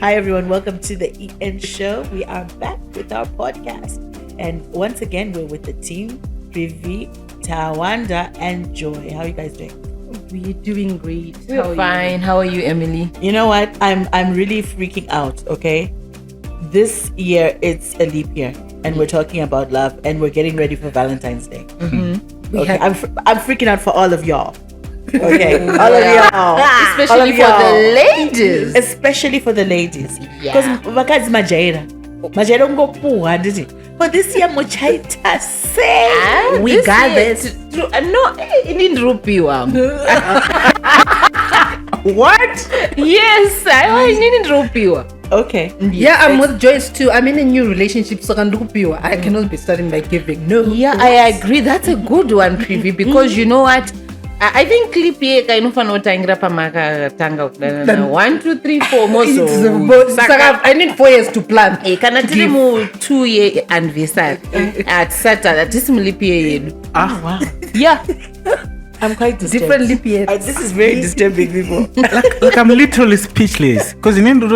Hi everyone, welcome to the eNShow. We are back with our podcast. And once again, we're with the team, Vivi, Tawanda, and Joy. How are you guys doing? We're doing great. We're fine. How are you, Emily? You know what? I'm really freaking out, okay? This year, it's a leap year. And we're talking about love. And we're getting ready for Valentine's Day. Mm-hmm. Okay, I'm freaking out for all of y'all. Okay, all of y'all. Especially for the ladies. Especially for the ladies. Yeah. Because vakazi majaira ungopuha nditi. But this year muchaita say we got this. No, ininrupiwa. What? Yes, I ininrupiwa. Okay. Yeah, I'm with Joyce too. I'm in a new relationship, so I cannot be starting by giving. No. Yeah, I agree. That's a good one, Privi, because you know what? I think Leap Year kind of anotangira pamaka tanga 1, 2, 3, 4 more so. I need 4 years to plan. Kana tiri mu 2-year anniversary at Saturday. At this Leap Year. Ah, wow. Yeah. I'm quite disturbed. Different leap years. This is very disturbing, people. like I'm literally speechless. Because in Indo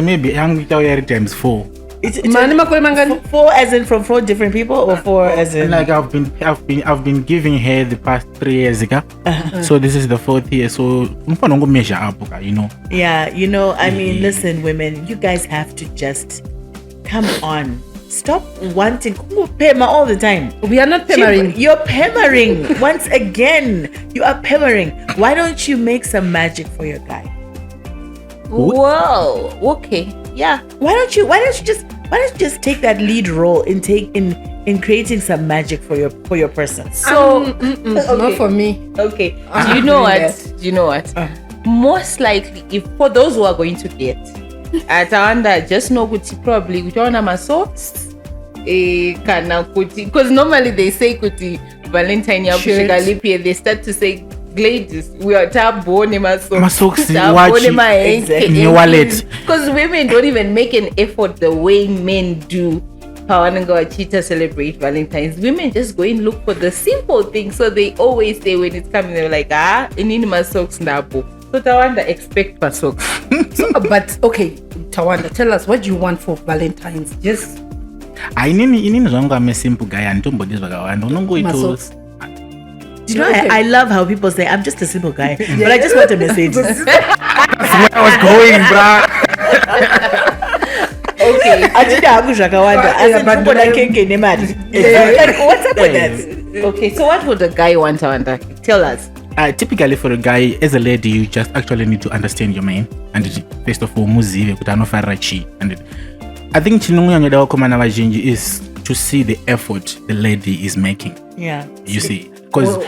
maybe young times 4. It's 4 as in from 4 different people, or 4 as in like I've been giving her the past 3 years ago. So this is the 4th year. So measure up, you know. Yeah, you know, I mean, listen, women, you guys have to just come on. Stop wanting Pema all the time. We are not pemmering. You're pemmering. Once again, you are pemmering. Why don't you make some magic for your guy? Whoa. Okay. Yeah. Why don't you just take that lead role in creating some magic for your person? So okay. Not for me. Okay. Do you know what? Most likely, if for those who are going to date, Tawanda, just know kuti probably utaona masocks kana kuti, because normally they say kuti Valentine yakusvika leap year, they start to say ladies, we are tabone masocks exactly. wallet, because women don't even make an effort the way men do. Pawananga Chita celebrate Valentine's. Women just go and look for the simple things. So they always say when it's coming, they're like, I need my socks now. So Tawanda, expect my socks. But okay, Tawanda, tell us what you want for Valentine's. Just I'm a simple guy and somebody's like, I don't know it. You know, I love how people say I'm just a simple guy, but I just want a message. That's where I was going, bruh. Okay. Like, what's up with that? Okay, so what would a guy want, Tawanda? Tell us. Typically for a guy, as a lady, you just actually need to understand your man. And first of all, muzive kutanofarrachi. And I think is to see the effort the lady is making. Yeah. You see, because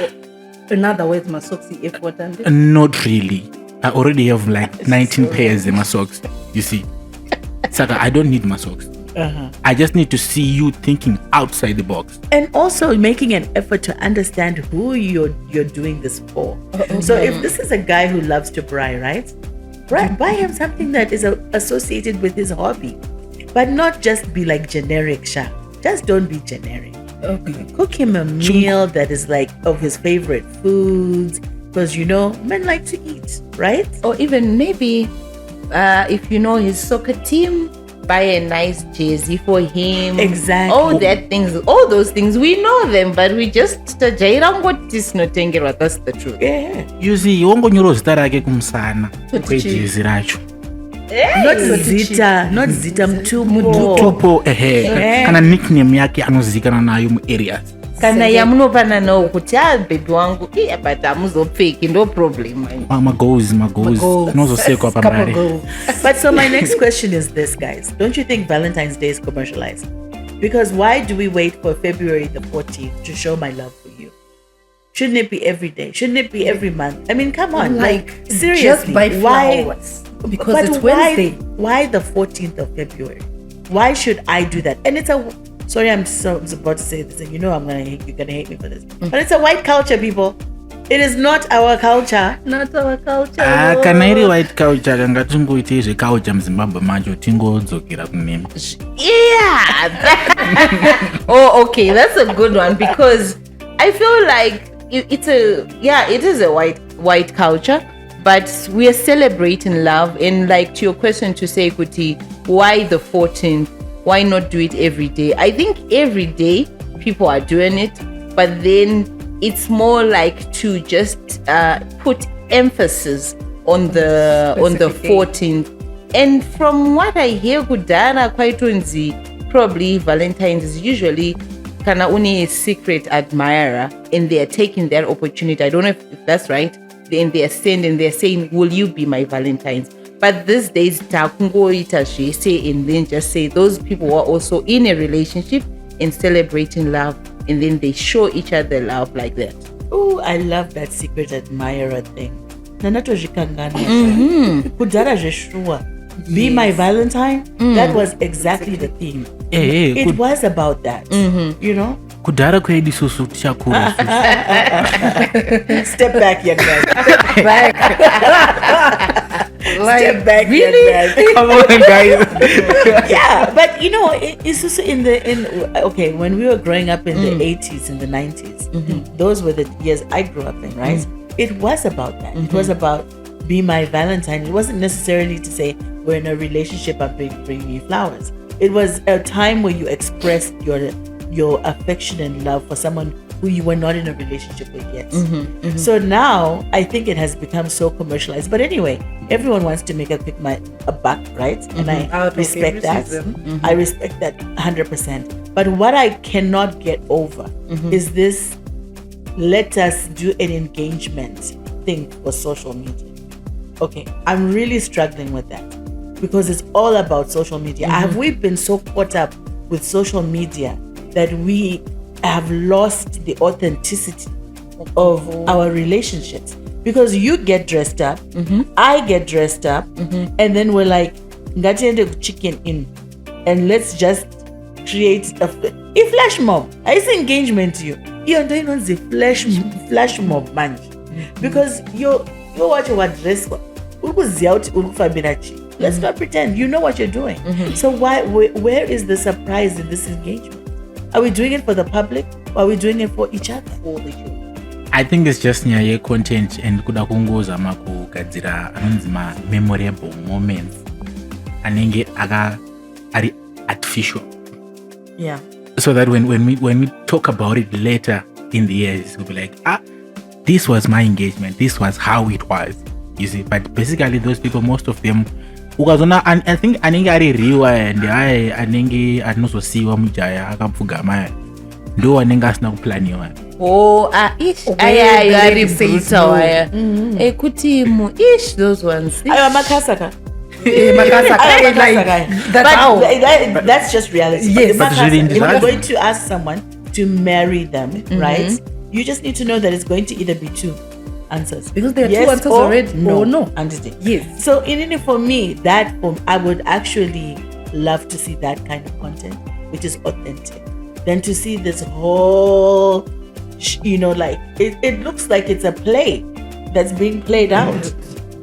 in other words, my socks effort and not really. I already have like 19 pairs in my socks. You see, Saka, I don't need my socks. I just need to see you thinking outside the box, and also making an effort to understand who you're doing this for. So if this is a guy who loves to braai, right? Buy him something that is associated with his hobby, but not just be like generic. Just don't be generic. okay. Cook him a meal that is like of his favorite foods, because you know men like to eat, right? Or even maybe if you know his soccer team, buy a nice jersey for him. Exactly. All those things, we know them, but we just that's the truth. Yeah. you see, wongonyoro zita rake kumusana kwejezi racho Not zita mtupo. tupo kana nickname yake anozikana nayo mu areas. Kana yamunopana nawo kuti baby wangu but amuzopfeki no problem. Magoals nozosekwa pambari. But so my next question is this, guys. Don't you think Valentine's Day is commercialized? Because why do we wait for February the 14th to show my love for you? Shouldn't it be every day? Shouldn't it be every month? I mean, come on. Like seriously. Just buy flowers. Because it's Wednesday. Why the 14th of February? Why should I do that? And it's sorry, I'm about to say this, and you know you're gonna hate me for this. But it's a white culture, people. It is not our culture. Not our culture. Kana iri white culture kanga tungoite zvekaucha muZimbabwe macho tingodzokera kunema. Yeah. Oh, okay, that's a good one, because I feel like it is a white culture, but we are celebrating love. And like to your question to say, Kuti, why the 14th? Why not do it every day? I think every day people are doing it, but then it's more like to just put emphasis on the 14th. And from what I hear, kudara kwaitunzi, probably Valentine's is usually kana uni a secret admirer, and they are taking that opportunity. I don't know if that's right. Then they are saying, will you be my Valentine's? But these days, say, and then just say those people who are also in a relationship and celebrating love, and then they show each other love like that. Oh, I love that secret admirer thing. Kudara Jeshua. Be my Valentine. That was exactly the theme. It was about that. You know? Kudara kwedi susu chakula. Step back, young man. Back. Step back, really? young man. Come on, guys. Yeah, but you know, it's also okay, when we were growing up in the 80s and the 90s, those were the years I grew up in, right? It was about that. It was about be my Valentine. It wasn't necessarily to say we're in a relationship, I'm bringing you flowers. It was a time where you expressed your affection and love for someone who you were not in a relationship with yet. So now I think it has become so commercialized. But anyway, everyone wants to make a buck, right? And I respect that. I respect that 100%. But what I cannot get over is this let us do an engagement thing for social media. Okay, I'm really struggling with that because it's all about social media. Have we been so caught up with social media that we have lost the authenticity of our relationships? Because you get dressed up, I get dressed up, and then we're like, ngatiende chicken in, and let's just create a flash mob. I say engagement to you. You're doing on the flash mob man, because you watch what dress. Let's not pretend. You know what you're doing. So where is the surprise in this engagement? Are we doing it for the public, or are we doing it for each other? I think it's just near content and kuda kungoza makugadzira anonzima memorable moments anenge ari artificial. Yeah. So that when we talk about it later in the years, we'll be like, this was my engagement. This was how it was. You see, but basically those people, most of them, ukazona, I think anenge ari riwa and anenge atinozosiwa mujaya akapfugama ndo anenge asina kuplaniwa. Very brutal. Kuti those ones. That's just reality. Yes. But if you're going to ask someone to marry them, right? You just need to know that it's going to either be two answers, because there are yes two answers or already. No. No. Understand? Yes. So for me, I would actually love to see that kind of content, which is authentic, than to see this whole, like it looks like it's a play that's being played out.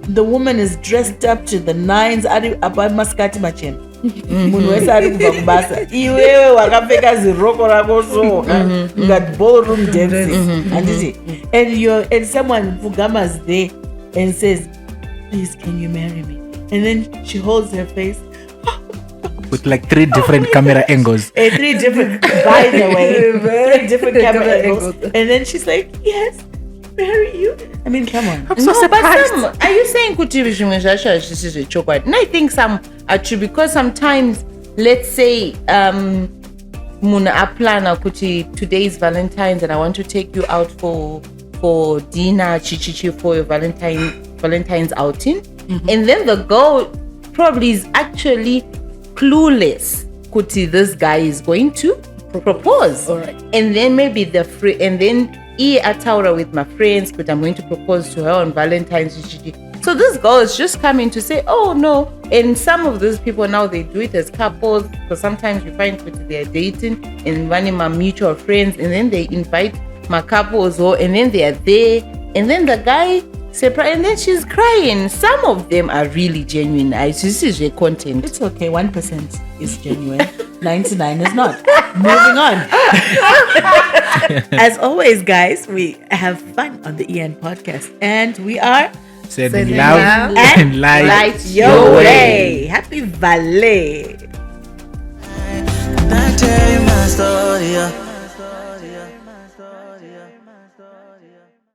The woman is dressed up to the nines. Maskati machine. Munhu wese ari kubva kubasa, iwewe wakapfeka ziroko rako so, you got ballroom dancing, and someone Fugamas there and says, please, can you marry me? And then she holds her face with like 3 different camera angles. By the way, 3 different camera angles, and then she's like, yes, marry you. I mean, come on. I'm so surprised. But are you saying kuti zvimwe zvacho hazvisi zvechokwadi? And I think some are true, because sometimes, let's say, muna aplana kuti today's Valentine's and I want to take you out for dinner, for your Valentine's outing, and then the girl probably is actually clueless kuti this guy is going to propose. All right. And then maybe ataura with my friends, but I'm going to propose to her on Valentine's. So this girl is just coming to say, oh no. And some of those people now, they do it as couples, because sometimes you find that they're dating and one of my mutual friends, and then they invite my couples, and then they are there, and then the guy surprised, and then she's crying. Some of them are really genuine. This is your content. It's okay. 1% is genuine. 99 is not. Moving on. As always, guys, we have fun on the EN podcast, and we are Sending Sending love love and light light Your your way. Happy Valet. I tell you